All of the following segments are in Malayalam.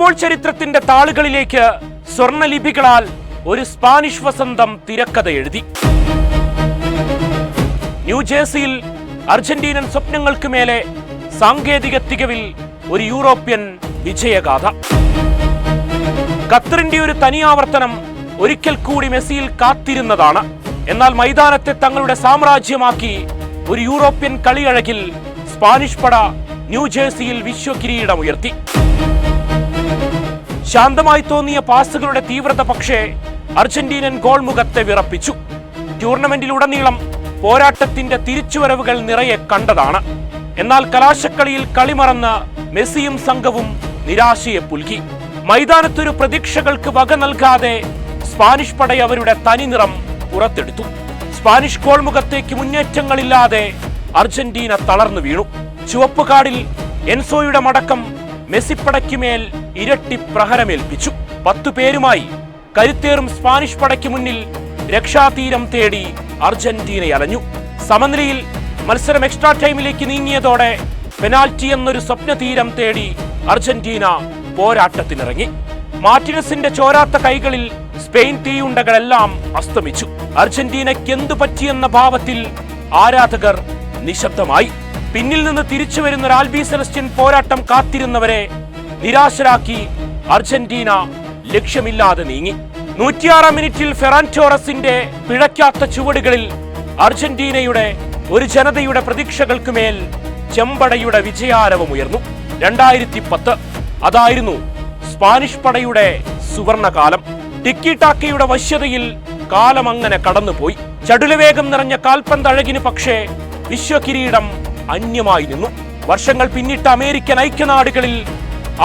ഫുട്ബോൾ ചരിത്രത്തിന്റെ താളുകളിലേക്ക് സ്വർണ്ണലിപികളാൽ ഒരു സ്പാനിഷ് വസന്തം തിരക്കഥ എഴുതി. ന്യൂജേഴ്സിയിൽ അർജന്റീനൻ സ്വപ്നങ്ങൾക്ക് മേലെ സാങ്കേതിക തികവിൽ ഒരു യൂറോപ്യൻ വിജയഗാഥ. ഖത്തറിന്റെ ഒരു തനിയാവർത്തനം ഒരിക്കൽ കൂടി മെസ്സിയിൽ കാത്തിരുന്നതാണ്. എന്നാൽ മൈതാനത്തെ തങ്ങളുടെ സാമ്രാജ്യമാക്കി ഒരു യൂറോപ്യൻ കളിയഴകിൽ സ്പാനിഷ് പട ന്യൂജേഴ്സിയിൽ വിശ്വകിരീടമുയർത്തി. ശാന്തമായി തോന്നിയ പാസുകളുടെ തീവ്രത പക്ഷേ അർജന്റീനൻ ഗോൾ മുഖത്തെ വിറപ്പിച്ചു. ടൂർണമെന്റിലുടനീളം പോരാട്ടത്തിന്റെ തിരിച്ചുവരവുകൾ നിറയെ കണ്ടതാണ്. എന്നാൽ കലാശക്കളിയിൽ കളിമറന്ന് മെസ്സിയും സംഘവും നിരാശയെ പുൽകി. മൈതാനത്തൊരു പ്രതീക്ഷകൾക്ക് വക നൽകാതെ സ്പാനിഷ് പട അവരുടെ തനിനിറം പുറത്തെടുത്തു. സ്പാനിഷ് ഗോൾ മുഖത്തേക്ക് മുന്നേറ്റങ്ങളില്ലാതെ അർജന്റീന തളർന്നു വീണു. ചുവപ്പ് കാർഡിൽ എൻസോയുടെ മടക്കം മെസ്സിപ്പടയ്ക്കുമേൽ ഇരട്ടി പ്രഹരമേൽപ്പിച്ചു. 10 പേരുമായി കരുത്തേറും സ്പാനിഷ് പടയ്ക്ക് മുന്നിൽ രക്ഷാതീരം തേടി അർജന്റീന അലഞ്ഞു. സമനിലയിൽ മത്സരം എക്സ്ട്രാ ടൈമിലേക്ക് നീങ്ങിയതോടെ പെനാൽറ്റി എന്നൊരു സ്വപ്നതീരം തേടി അർജന്റീന പോരാട്ടത്തിനിറങ്ങി. മാർട്ടിനസിന്റെ ചോരാത്ത കൈകളിൽ സ്പെയിൻ തീയുണ്ടകളെല്ലാം അസ്തമിച്ചു. അർജന്റീനയ്ക്ക് എന്തു പറ്റിയെന്ന ഭാവത്തിൽ ആരാധകർ നിശബ്ദമായി. പിന്നിൽ നിന്ന് തിരിച്ചു വരുന്ന ഒരു ആൽബി സെലസ്റ്റ്യൻ പോരാട്ടം കാത്തിരുന്നവരെ നിരാശരാക്കി അർജന്റീന ലക്ഷ്യമില്ലാതെ നീങ്ങി. 106 മിനിറ്റിൽ ഫെറാൻ ടോറസിന്റെ പിഴയ്ക്കാത്ത ചുവടുകളിൽ അർജന്റീനയുടെ ഒരു ജനതയുടെ പ്രതീക്ഷകൾക്ക് മേൽ ചെമ്പടയുടെ വിജയാരവമുയർന്നു. 2010 അതായിരുന്നു സ്പാനിഷ് പടയുടെ സുവർണകാലം. ടിക്കി ടാക്കയുടെ വശ്യതയിൽ കാലം അങ്ങനെ കടന്നുപോയി. ചടുലവേഗം നിറഞ്ഞ കാൽപന്തഴകിന് പക്ഷേ വിശ്വകിരീടം അന്യമായി നിന്നു. വർഷങ്ങൾ പിന്നിട്ട അമേരിക്കൻ ഐക്യനാടുകളിൽ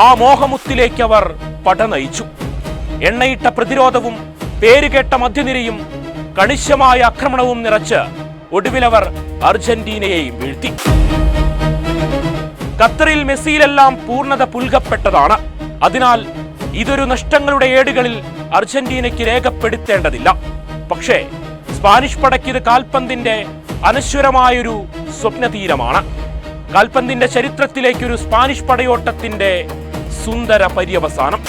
ആ മോഹമുത്തിലേക്ക് അവർ പട നയിച്ചു. എണ്ണയിട്ട പ്രതിരോധവും പേരുകേട്ട മധ്യനിരയും കണിശമായ ആക്രമണവും നിറച്ച് ഒടുവിലവർ അർജന്റീനയെയും വീഴ്ത്തി. ഖത്തറിൽ മെസ്സിയിലെല്ലാം പൂർണ്ണത പുൽകപ്പെട്ടതാണ്. അതിനാൽ ഇതൊരു നഷ്ടങ്ങളുടെ ഏടുകളിൽ അർജന്റീനയ്ക്ക് രേഖപ്പെടുത്തേണ്ടതില്ല. പക്ഷേ സ്പാനിഷ് പടയ്ക്ക് ഇത് കാൽപന്തിന്റെ അനശ്വരമായൊരു സ്വപ്നതീരമാണ്. കാൽപന്തിന്റെ ചരിത്രത്തിലേക്കൊരു സ്പാനിഷ് പടയോട്ടത്തിന്റെ സുന്ദര പര്യവസാനം.